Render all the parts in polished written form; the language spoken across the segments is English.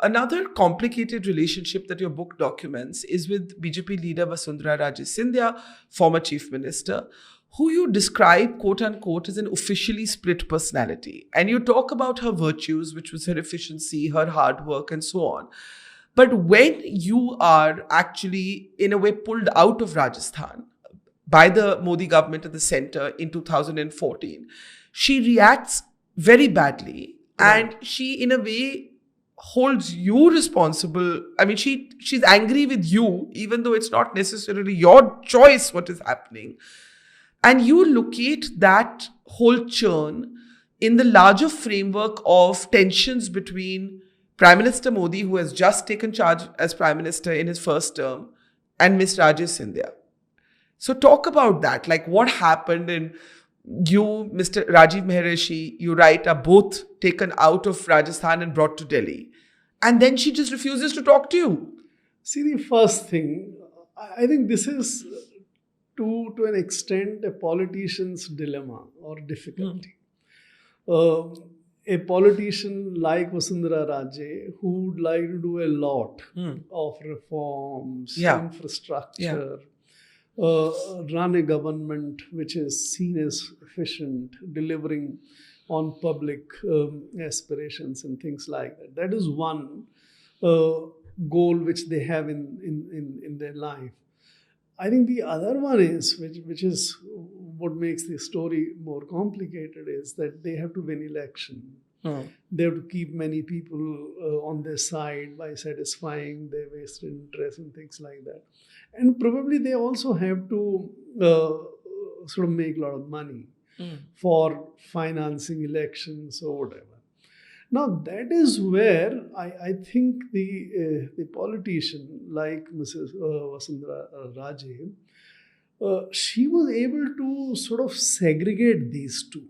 Another complicated relationship that your book documents is with BJP leader Vasundhara Raje, former chief minister, who you describe, quote unquote, as an officially split personality. And you talk about her virtues, which was her efficiency, her hard work, and so on. But when you are actually, in a way, pulled out of Rajasthan by the Modi government at the center in 2014, she reacts very badly. And she, in a way, holds you responsible. I mean, she's angry with you, even though it's not necessarily your choice what is happening. And you locate that whole churn in the larger framework of tensions between Prime Minister Modi, who has just taken charge as Prime Minister in his first term, and Ms. Raje Scindia. So talk about that. Like, what happened? And you, Mr. Rajiv Mehrishi, you write, are both taken out of Rajasthan and brought to Delhi. And then she just refuses to talk to you. See, the first thing, I think this is to an extent a politician's dilemma or difficulty. A politician like Vasundhara Raje, who would like to do a lot of reforms, infrastructure, run a government which is seen as efficient, delivering on public aspirations and things like that. That is one goal which they have in their life. I think the other one is, which is what makes the story more complicated, is that they have to win election. They have to keep many people on their side by satisfying their vested interests and things like that. And probably they also have to sort of make a lot of money for financing elections or whatever. Now, that is where I think the politician like Mrs. Vasundhara Raje, she was able to sort of segregate these two.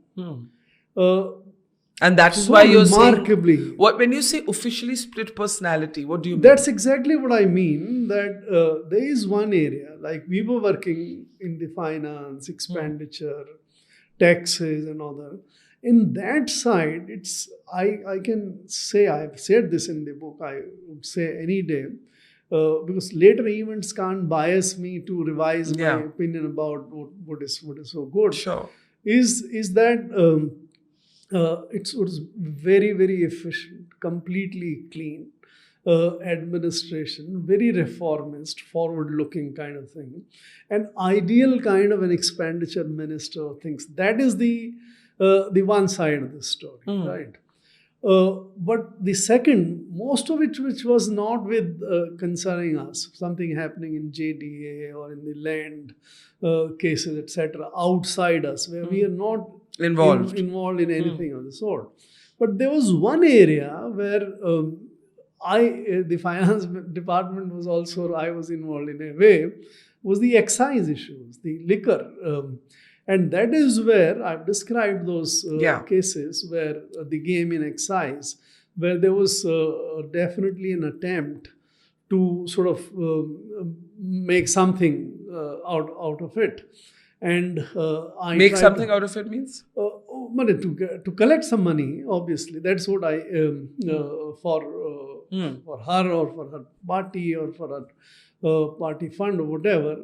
And that is so why you're remarkably, saying, when you say officially split personality, what do you mean? That's exactly what I mean, that there is one area, like we were working in the finance, expenditure, taxes and all that. In that side, it's I can say, I've said this in the book, I would say any day, because later events can't bias me to revise my opinion about what is so good. Sure. Is that it was very, very efficient, completely clean administration, very reformist, forward-looking kind of thing, an ideal kind of an expenditure minister things. That is the one side of the story, right? But the second, most of it which was not with concerning us, something happening in JDA or in the land cases, etc., outside us, where we are not involved in anything of the sort. But there was one area where the finance department was also, I was involved in a way, was the excise issues, the liquor. And that is where I've described those cases where the game in excise, where there was definitely an attempt to sort of make something out of it. And make something out of it means? To collect some money, obviously. That's what I, for her or for her party or for her party fund or whatever.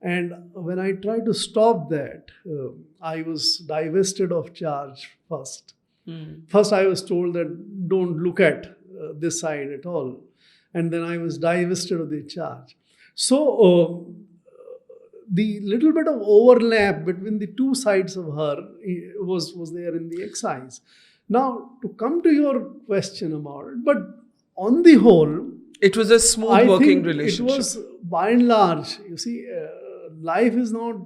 And when I tried to stop that, I was divested of charge first. First, I was told that don't look at this side at all. And then I was divested of the charge. So, the little bit of overlap between the two sides of her was there in the excise. Now, to come to your question about it, but on the whole, it was a smooth working relationship. It was, by and large, you see, life is not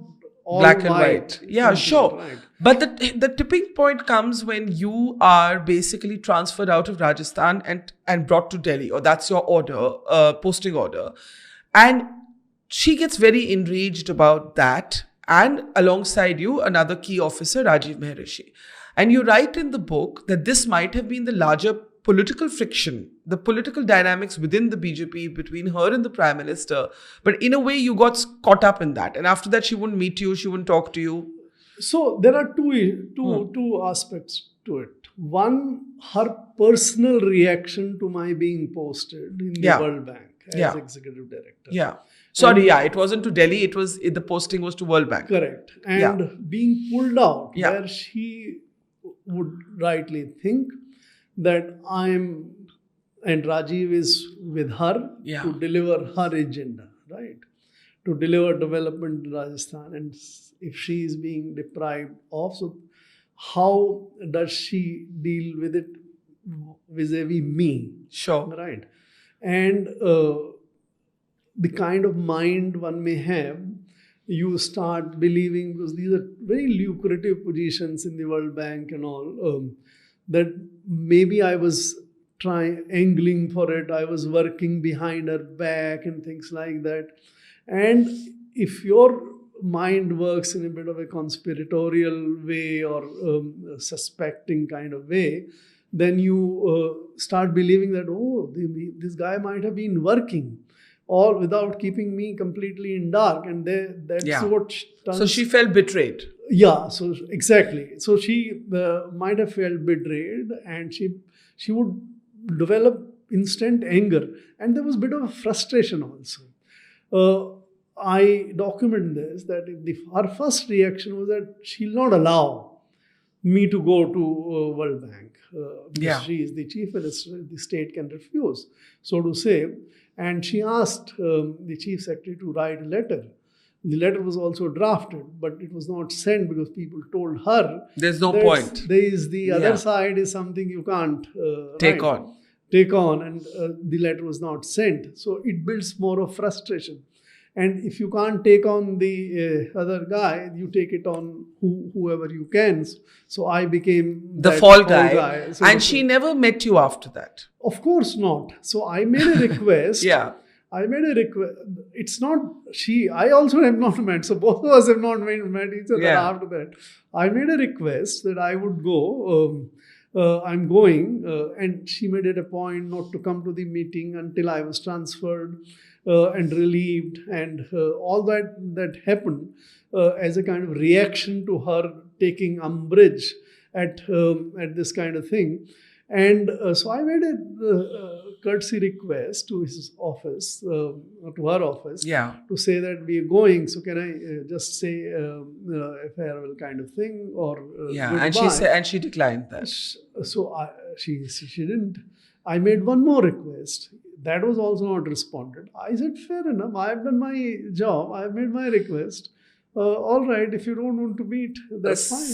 all black and white. Yeah, sure. Right. But the tipping point comes when you are basically transferred out of Rajasthan and brought to Delhi, or that's your order, posting order. And she gets very enraged about that. And alongside you, another key officer, Rajiv Mehrishi. And you write in the book that this might have been the larger political friction, the political dynamics within the BJP between her and the Prime Minister. But in a way, you got caught up in that. And after that, she wouldn't meet you, she wouldn't talk to you. So there are two aspects to it. One, her personal reaction to my being posted in the World Bank as executive director. Yeah. Sorry, it wasn't to Delhi. The posting was to World Bank. Correct. And being pulled out where she would rightly think that and Rajiv is with her to deliver her agenda, right? To deliver development in Rajasthan. And if she is being deprived of, so how does she deal with it vis-a-vis me? Sure. Right. And the kind of mind one may have, you start believing, because these are very lucrative positions in the World Bank and all, that maybe I was angling for it, I was working behind her back and things like that. And if your mind works in a bit of a conspiratorial way or suspecting kind of way, then you start believing that, this guy might have been working or without keeping me completely in dark. And that's what... So she felt betrayed. Yeah, so exactly. So she might have felt betrayed, and she would develop instant anger. And there was a bit of a frustration also. I document this, that her first reaction was that she'll not allow me to go to World Bank. She is the chief minister, the state can refuse, so to say. And she asked the chief secretary to write a letter. The letter was also drafted, but it was not sent because people told her there's no point. The other side is something you can't take on. And the letter was not sent. So it builds more of frustration. And if you can't take on the other guy, you take it on whoever you can. So I became the fall guy. So and she never met you after that? Of course not. So I made a request. I made a request. It's not she. I also have not met. So both of us have not met each other after that. I made a request that I would go. I'm going. And she made it a point not to come to the meeting until I was transferred and relieved. And all that happened as a kind of reaction to her taking umbrage at this kind of thing. And so I made a courtesy request to his office, to her office, to say that we are going. So can I just say a farewell kind of thing, or goodbye? And she declined that. So she didn't. I made one more request. That was also not responded. I said, fair enough. I have done my job. I have made my request. All right, if you don't want to meet, that's fine.